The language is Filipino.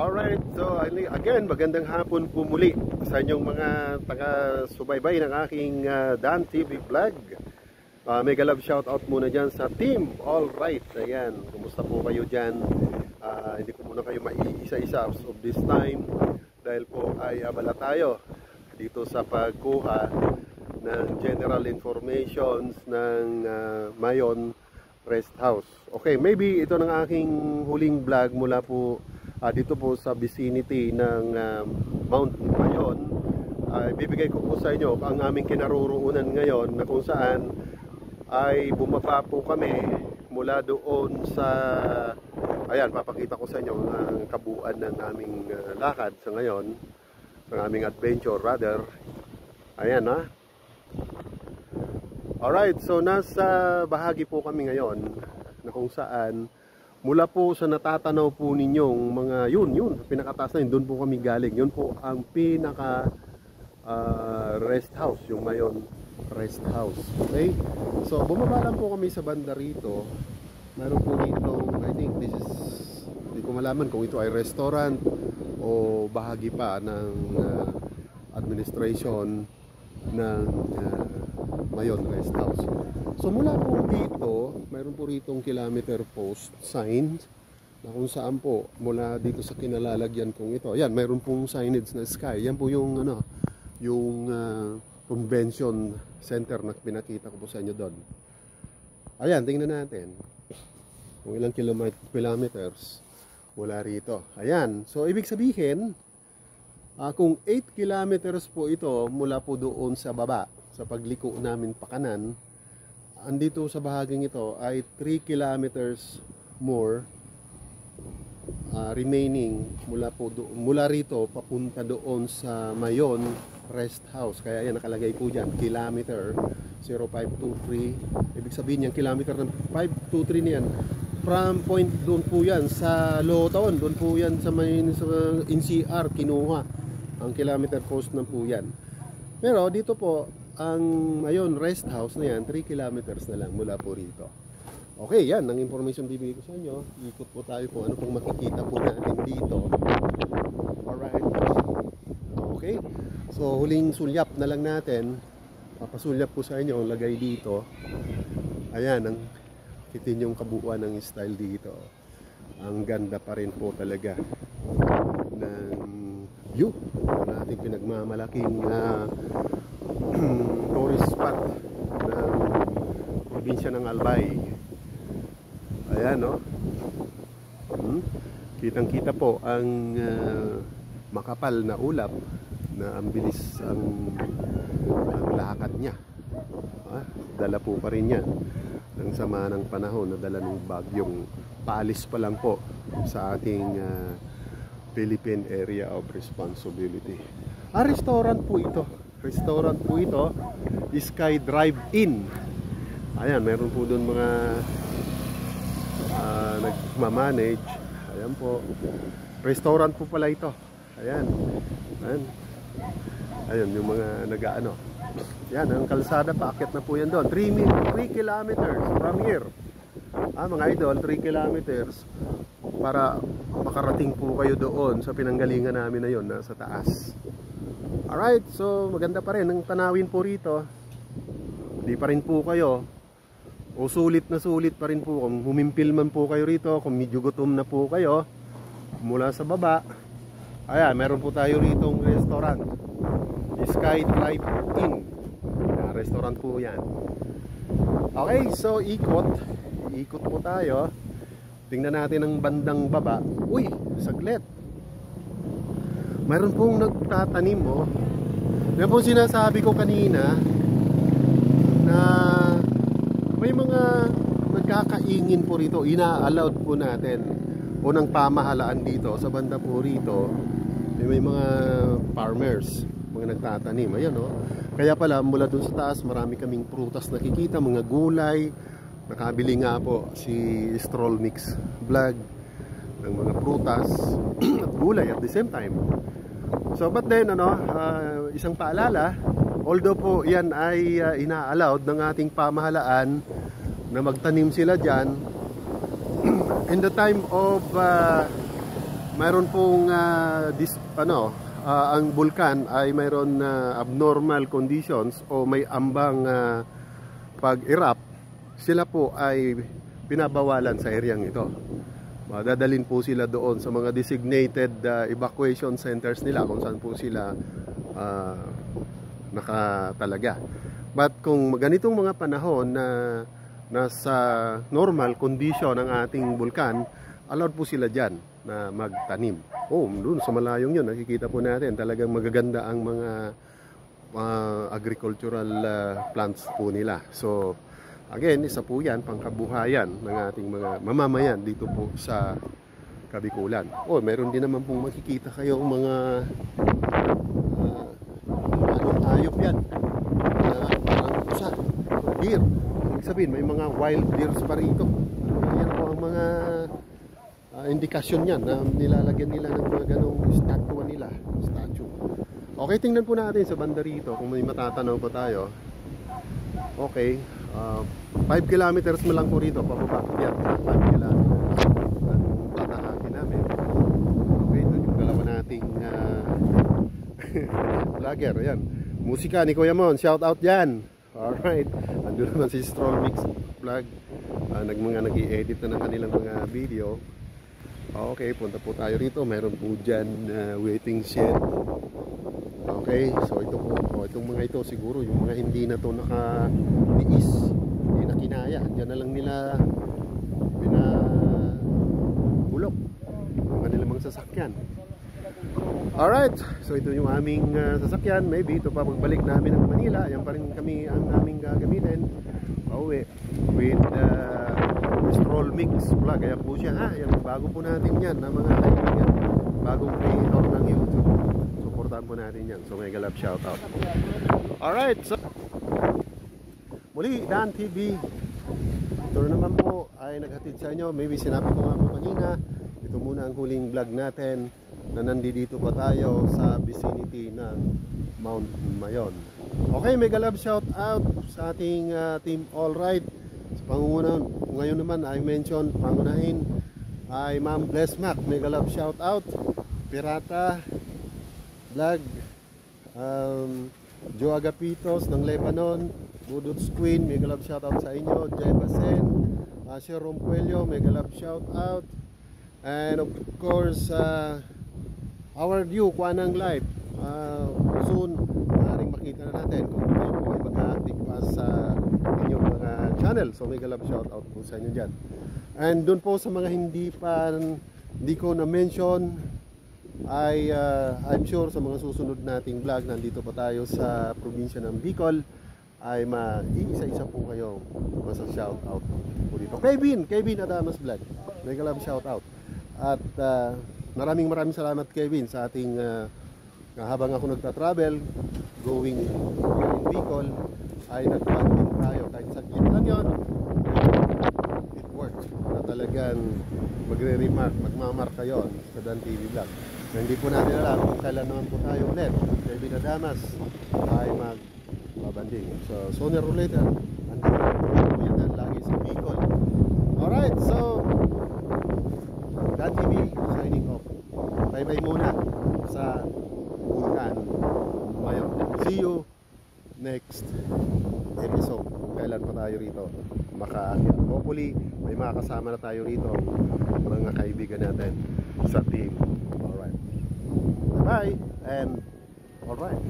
Alright, so again, magandang hapon po muli sa inyong mga taga-subaybay ng aking Dan TV vlog. Mega love shoutout muna dyan sa team. Alright, ayan, kumusta po kayo dyan? Hindi ko muna kayo maiisa-isa of this time dahil po ay abala tayo dito sa pagkuha ng general informations ng Mayon Rest House. Okay, maybe ito ng aking huling vlog mula po dito po sa vicinity ng Mount Mayon. Bibigay ko po sa inyo ang aming kinaroroonan ngayon na kung saan ay bumaba po kami mula doon sa, ayan, papakita ko sa inyo ang kabuuan ng aming lakad sa ngayon, ng aming adventure rather. Ayan ha. Alright, so nasa bahagi po kami ngayon na kung saan mula po sa natatanaw po ninyong mga yun, pinakataas na yun, doon po kami galing. Yun po ang pinaka rest house, yung Mayon Rest House. Okay? So, bumaba lang po kami sa banda rito. Meron po dito, I think this is, hindi ko malaman kung ito ay restaurant o bahagi pa ng administration ng Mayon Rest House. So mula po dito, mayroon po ritong kilometer post sign na kung saan po mula dito sa kinalalagyan kong ito. Ayan, mayroon pong signage na sky. Yan po yung yung convention center na pinakita ko po sa inyo doon. Ayan, tingnan natin kung ilang kilometers mula rito. Ayan, so ibig sabihin kung 8 kilometers po ito mula po doon sa baba, sa pagliko namin pakanan, andito sa bahaging ito ay 3 kilometers more remaining mula rito papunta doon sa Mayon Rest House. Kaya yan nakalagay po dyan, kilometer 0523. Ibig sabihin yung kilometer ng 523 niyan, from point doon po yan sa Lotaon, doon po yan sa NCR kinuha ang kilometer post na po yan. Pero dito po ang Mayon Rest House na yan, 3 kilometers na lang mula po rito. Okay, yan ang information bibigay ko sa inyo. Ikot po tayo kung ano pong makikita po natin dito. Alright. Okay. So, huling sulyap na lang natin. Papasulyap po sa inyo ang lagay dito. Ayan, ang kitin yung kabuuan ng style dito. Ang ganda pa rin po talaga ng view na ating pinagmamalaking tourist spot ng probinsya ng Albay. Ayan, no? Kitang-kita po ang makapal na ulap na ang bilis ang lakad niya. Dala po pa rin yan ng sama ng panahon na dala ng bagyong paalis pa lang po sa ating Philippine Area of Responsibility. Restaurant po ito. Restaurant po ito, Sky Drive-In. Ayan, meron po doon mga nagmamanage. Ayan po. Restaurant po pala ito. Ayan. Ayan. Ayan yung mga nag-ano. Ayan, ang kalsada pa. Akit na po yan doon. 3 kilometers from here. Mga idol, 3 kilometers para makarating po kayo doon sa pinanggalingan namin na yon, nasa taas. Alright, so maganda pa rin ang tanawin po rito. Hindi pa rin po kayo, o sulit na sulit pa rin po kung humimpil man po kayo rito, kung medyo gutom na po kayo mula sa baba. Ayan, meron po tayo rito ng restaurant, Sky Drive-In. Restaurant po yan. Okay, so ikot po tayo. Tingnan natin ang bandang baba. Uy, saglit. Mayroon pong nagtatanim, oh. Yan po sinasabi ko kanina na may mga nagkakaingin po rito, ina-allowed po natin o ng pamahalaan dito sa banda po rito. May mga farmers, mga nagtatanim. Ayan, oh. Kaya pala mula dun sa taas marami kaming prutas nakikita, mga gulay. Nakabili nga po si Stroll Mix Vlog ng mga prutas at gulay at the same time. So but then isang paalala, although po yan ay ina-allowed ng ating pamahalaan na magtanim sila dyan, in the time of mayroon pong ang bulkan ay mayroon abnormal conditions o may ambang pag-erupt, sila po ay pinabawalan sa areang ito. Dadalhin po sila doon sa mga designated evacuation centers nila kung saan po sila nakatalaga. But kung ganitong mga panahon na nasa normal condition ang ating bulkan, allowed po sila dyan na magtanim. Doon sa malayong yun, nakikita po natin talagang magaganda ang mga agricultural plants po nila. So again, isa po yan pangkabuhayan ng ating mga mamamayan dito po sa Kabikulan. Meron din naman pong makikita kayong mga hayop yan. Parang pusa, deer. Ibig sabihin, may mga wild deers pa rito. Yan po ang mga indikasyon yan na nilalagyan nila ng mga ganong statue nila. Okay, tingnan po natin sa banda rito kung may matatanaw pa tayo. Okay, 5 kilometers mo lang po rito pababa. Yan, 5 kilometers ang tatahakin namin. Okay, ito yung dalawa nating vlogger. Ayan, musika ni Kuya Mon, shout out dyan. Alright, ando naman si Stroll Mix Vlog, nag-i-edit na ng kanilang mga video. Okay, punta po tayo rito. Meron po dyan waiting shed. Okay, so ito po, itong mga ito siguro yung mga hindi na to nakatiis, hindi na kinaya, dyan na lang nila pinabulok ang kanilang mga sasakyan. Alright, so ito yung aming sasakyan. Maybe ito pa pagbalik namin ng Manila, yan pa rin kami ang aming gagamitin pauwi with Stroll Mix Vlog. Ayan po siya ha, ayan, bago po natin yan na mga kaibigan, bagong creator ng YouTube. Supportan po natin yan, so mega love shoutout. Alright, so muli, Dan TV ito naman po ay naghatid sa inyo. Maybe sinabi ko nga po kanina, ito muna ang huling vlog natin na nandito pa tayo sa vicinity ng Mount Mayon. Okay, mega love shout out sa ating team All Right. Sa pangungunan, ngayon naman I mention, pangunahin ay Ma'am Bless Mac, mega love shout out. Pirata Vlog, Joe Agapitos ng Lebanon, Budots Queen, mega love shout out sa inyo. Jebasen, Asher Rompuello, mega love shout out. And of course, our view, Kuanang Live, soon maaaring makita na natin kung kayo po ay mag-active pa sa inyong mga channel. So mega love shout out po sa inyo dyan. And doon po sa mga hindi ko na-mention, ay I'm sure sa mga susunod nating vlog, nandito pa tayo sa probinsya ng Bicol, ay isa-isa po kayo masa-shout out po dito. Kevin Adamas Vlog, mega love shout out. At maraming salamat Kevin sa ating habang ako nagta-travel going here in Bicol ay nag-bonding tayo kahit saglit lang yun. It works na talagang magmamark kayo sa Dan TV Vlog na hindi po natin alam kung kailan naman po tayo ulit Kevin Adamas ay magbabanding. So sooner or later andito po yan lagi sa Bicol. Alright, so Dan TV signing off. Bye-bye muna sa Bulkan Mayon. See you next episode kung kailan pa tayo rito makaakyat. Hopefully may makakasama na tayo rito mga kaibigan natin sa team. Alright, bye and alright.